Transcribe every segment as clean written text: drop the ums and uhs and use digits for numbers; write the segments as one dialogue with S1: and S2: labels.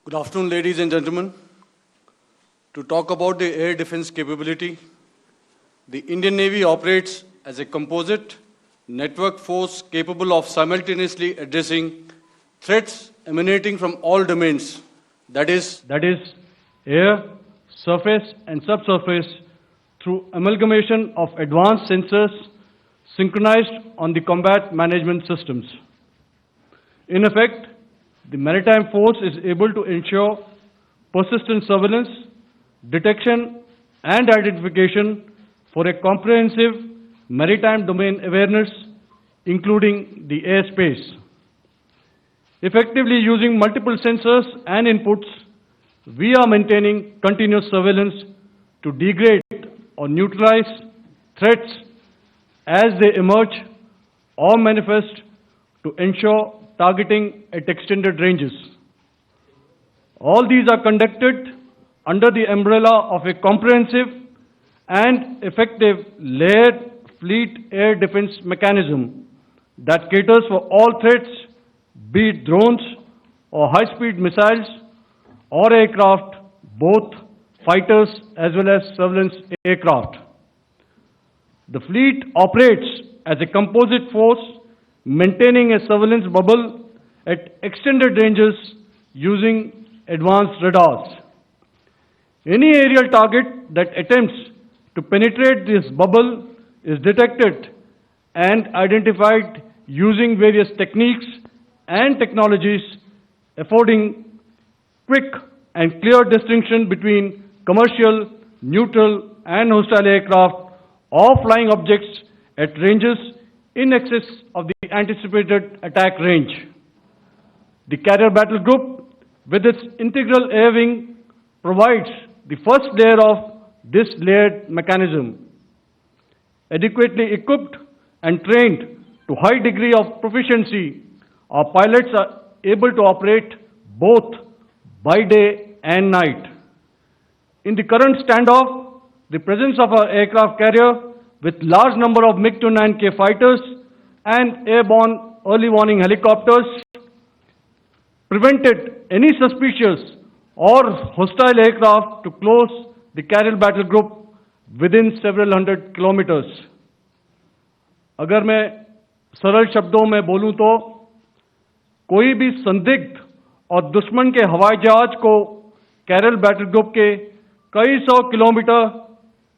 S1: Good afternoon, ladies and gentlemen. To talk about the air defense capability, the Indian Navy operates as a composite network force capable of simultaneously addressing threats emanating from all domains, that is
S2: air, surface and subsurface through amalgamation of advanced sensors synchronized on the combat management systems. In effect, the maritime force is able to ensure persistent surveillance, detection and identification for a comprehensive maritime domain awareness, including the airspace. Effectively using multiple sensors and inputs, we are maintaining continuous surveillance to degrade or neutralize threats as they emerge or manifest to ensure targeting at extended ranges. All these are conducted under the umbrella of a comprehensive and effective layered fleet air defense mechanism that caters for all threats, be it drones or high-speed missiles or aircraft, both fighters as well as surveillance aircraft. The fleet operates as a composite force, maintaining a surveillance bubble at extended ranges using advanced radars. Any aerial target that attempts to penetrate this bubble is detected and identified using various techniques and technologies, affording quick and clear distinction between commercial, neutral, and hostile aircraft or flying objects at ranges in excess of the anticipated attack range. The Carrier Battle Group, with its integral air wing, provides the first layer of this layered mechanism. Adequately equipped and trained to high degree of proficiency, our pilots are able to operate both by day and night. In the current standoff, the presence of our aircraft carrier with large number of MiG-29K fighters and airborne early warning helicopters prevented any suspicious or hostile aircraft to close the Carrier Battle Group within several hundred kilometers. अगर मैं सरल शब्दों में बोलूं तो कोई भी संदिग्ध और दुश्मन के हवाई जहाज को कैरल बैटल ग्रुप के कई सौ किलोमीटर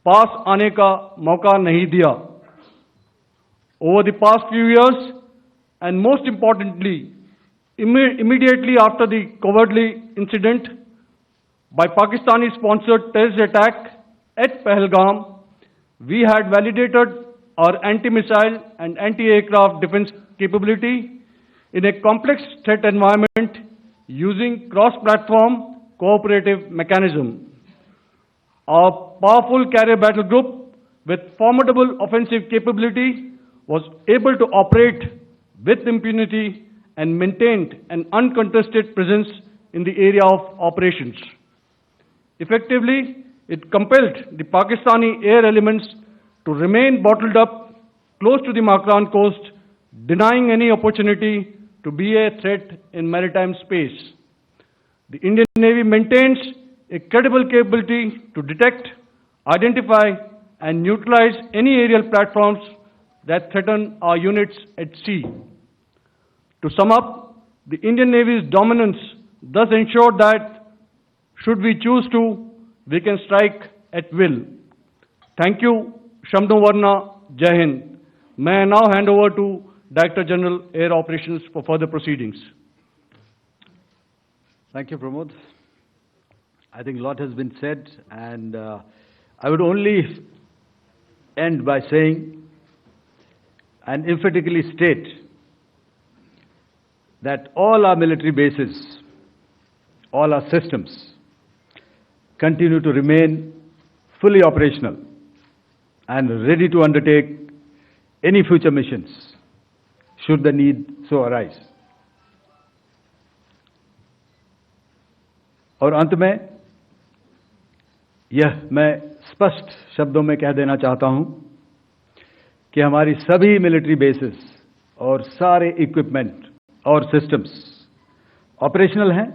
S2: पास आने का मौका नहीं दिया. Over the past few years, and most importantly, immediately after the cowardly incident by Pakistani-sponsored terrorist attack at Pahalgam, we had validated our anti-missile and anti-aircraft defense capability in a complex threat environment using cross-platform cooperative mechanism. Our powerful Carrier Battle Group with formidable offensive capability was able to operate with impunity and maintained an uncontested presence in the area of operations. Effectively, it compelled the Pakistani air elements to remain bottled up close to the Makran coast, denying any opportunity to be a threat in maritime space. The Indian Navy maintains a credible capability to detect, identify, and neutralize any aerial platforms that threaten our units at sea. To sum up, the Indian Navy's dominance thus ensured that, should we choose to, we can strike at will. Thank you, Shamdhu Varna, Jai Hind. May I now hand over to Director General Air Operations for further proceedings.
S3: Thank you, Pramod. I think a lot has been said, and I would only end by saying and emphatically state that all our military bases, all our systems continue to remain fully operational and ready to undertake any future missions should the need so arise. और अंत में यह मैं स्पष्ट शब्दों में कह देना चाहता हूं कि हमारी सभी मिलिट्री बेसेस और सारे इक्विपमेंट और सिस्टम्स ऑपरेशनल हैं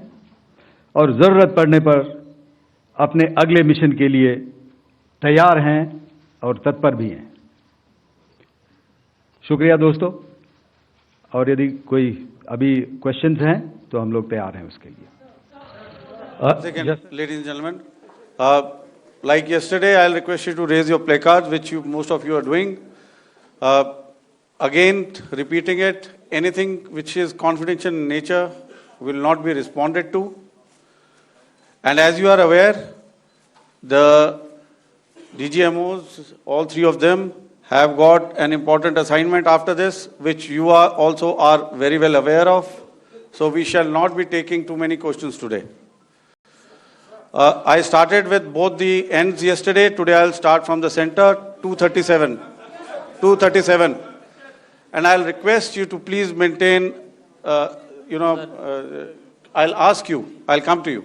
S3: और ज़रूरत पड़ने पर अपने अगले मिशन के लिए तैयार हैं और तत्पर भी हैं। शुक्रिया दोस्तों, और यदि कोई अभी क्वेश्चंस हैं तो हम लोग तैयार हैं उसके लिए।
S1: Second, ladies and gentlemen, like yesterday, I'll request you to raise your placards, which most of you are doing. Again, repeating it, anything which is confidential in nature will not be responded to. And as you are aware, the DGMOs, all three of them, have got an important assignment after this, which you are also are very well aware of. So we shall not be taking too many questions today. I started with both the ends yesterday. Today I'll start from the center, 237. 237. And I'll request you to please maintain, I'll ask you, I'll come to you.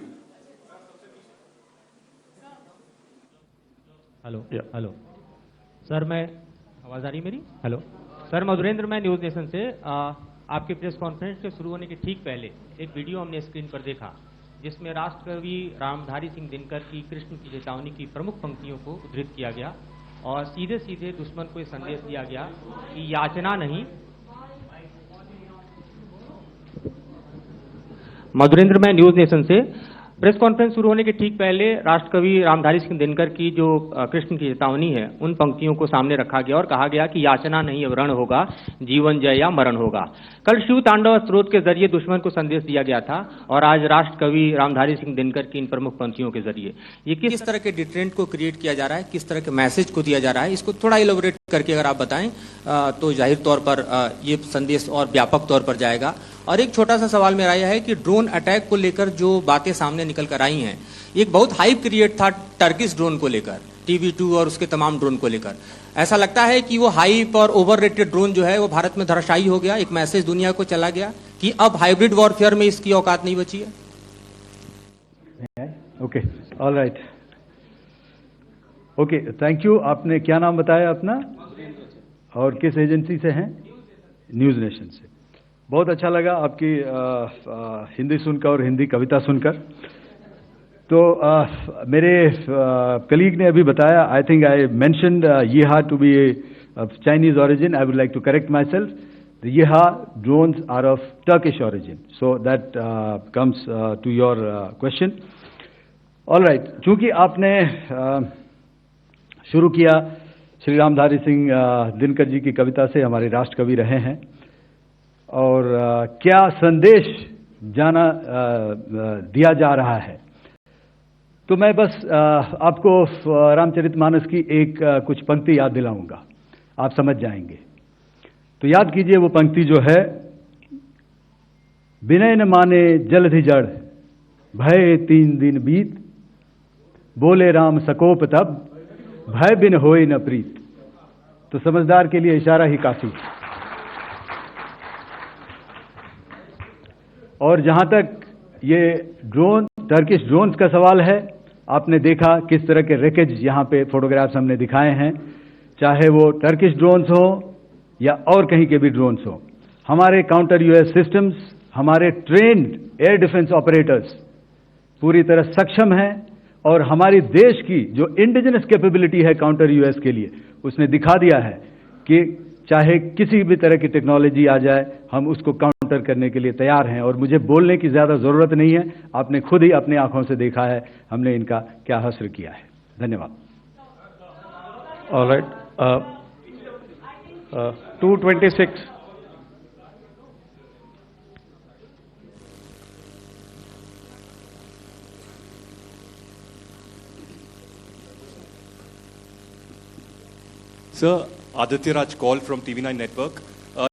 S4: Hello hello sir, मैं आवाज़ आ रही मेरी? Hello sir, Madhurendra, मैं news nation से आपके press conference के शुरू होने के ठीक पहले एक वीडियो हमने स्क्रीन पर देखा, जिसमें राष्ट्रकवि रामधारी सिंह दिनकर की कृष्ण की चेतावनी की प्रमुख पंक्तियों को उद्धृत किया गया और सीधे सीधे दुश्मन को ये संदेश दिया गया कि याचना नहीं। मधुरेंद्र, मैं न्यूज़ नेशन से प्रेस कॉन्फ्रेंस शुरू होने के ठीक पहले राष्ट्रकवि रामधारी सिंह दिनकर की जो कृष्ण की चेतावनी है, उन पंक्तियों को सामने रखा गया और कहा गया कि याचना नहीं अब रण होगा, जीवन जय या मरण होगा। कल शिव तांडव स्रोत के जरिए दुश्मन को संदेश दिया गया था और आज राष्ट्रकवि रामधारी सिंह दिनकर की इन प्रमुख पंक्तियों के जरिए ये किस तरह के डिटरेंट को क्रिएट किया जा रहा है, किस तरह के मैसेज को दिया जा रहा है, इसको थोड़ा इलेबोरेट करके अगर आप बताएं तो जाहिर तौर पर ये संदेश और व्यापक तौर पर जाएगा। और एक छोटा सा सवाल मेरा यह है कि ड्रोन अटैक को लेकर जो बातें सामने निकल कर आई हैं, एक बहुत हाइप क्रिएट था टर्किश ड्रोन को लेकर, TB2 और उसके तमाम ड्रोन को लेकर। ऐसा लगता है कि वो हाइप और ओवररेटेड ड्रोन जो है वो भारत में धराशायी हो गया, एक मैसेज दुनिया को चला गया कि अब हाइब्रिड वॉरफेयर में इसकी औकात नहीं बची है।
S3: Okay, all right, okay, thank you. आपने क्या नाम बताया अपना और किस एजेंसी से हैं? न्यूज़ नेशन से। बहुत अच्छा लगा आपकी हिंदी सुनकर और हिंदी कविता सुनकर। तो मेरे कलीग ने अभी बताया, I think I mentioned Yiha to be Chinese origin. I would like to correct myself, the Yiha drones are of Turkish origin, so that comes to your question. All right, चूंकि आपने शुरू किया श्री रामधारी सिंह दिनकर जी की कविता से, हमारे राष्ट्रकवि रहे हैं, और क्या संदेश दिया जा रहा है, तो मैं बस आपको रामचरितमानस की एक कुछ पंक्ति याद दिलाऊंगा, आप समझ जाएंगे। तो याद कीजिए वो पंक्ति जो है, विनय न माने जलधि जड़, भय 3 दिन बीत, बोले राम सकोप तब, भय बिन होए न प्रीत। तो समझदार के लिए इशारा ही काफी। और जहां तक ये ड्रोन, टर्किश ड्रोन्स का सवाल है, आपने देखा किस तरह के रेकेज यहां पे फोटोग्राफ्स हमने दिखाए हैं, चाहे वो टर्किश ड्रोन्स हो या और कहीं के भी ड्रोन्स हो। हमारे काउंटर यूएस सिस्टम्स, हमारे ट्रेन्ड एयर डिफेंस ऑपरेटर्स पूरी तरह सक्षम हैं, और हमारी देश की जो इंडिजिनस कैपेबिलिटी है काउंटर यूएस के लिए, उसने दिखा दिया है कि चाहे किसी भी तरह की टेक्नोलॉजी आ जाए, हम उसको काउंटर करने के लिए तैयार हैं। और मुझे बोलने की ज्यादा जरूरत नहीं है, आपने खुद ही अपनी आंखों से देखा है हमने इनका क्या हश्र किया है। धन्यवाद।
S2: Alright, 226।
S5: Sir, Aditya Raj call from TV9 Network.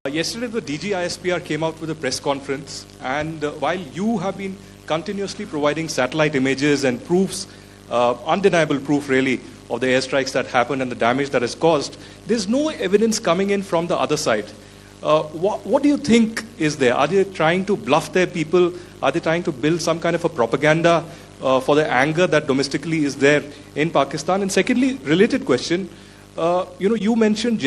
S5: Yesterday, the DG ISPR came out with a press conference, and while you have been continuously providing satellite images and proofs, undeniable proof really, of the airstrikes that happened and the damage that is caused, there's no evidence coming in from the other side. What do you think is there? Are they trying to bluff their people? Are they trying to build some kind of a propaganda for the anger that domestically is there in Pakistan? And secondly, related question, you mentioned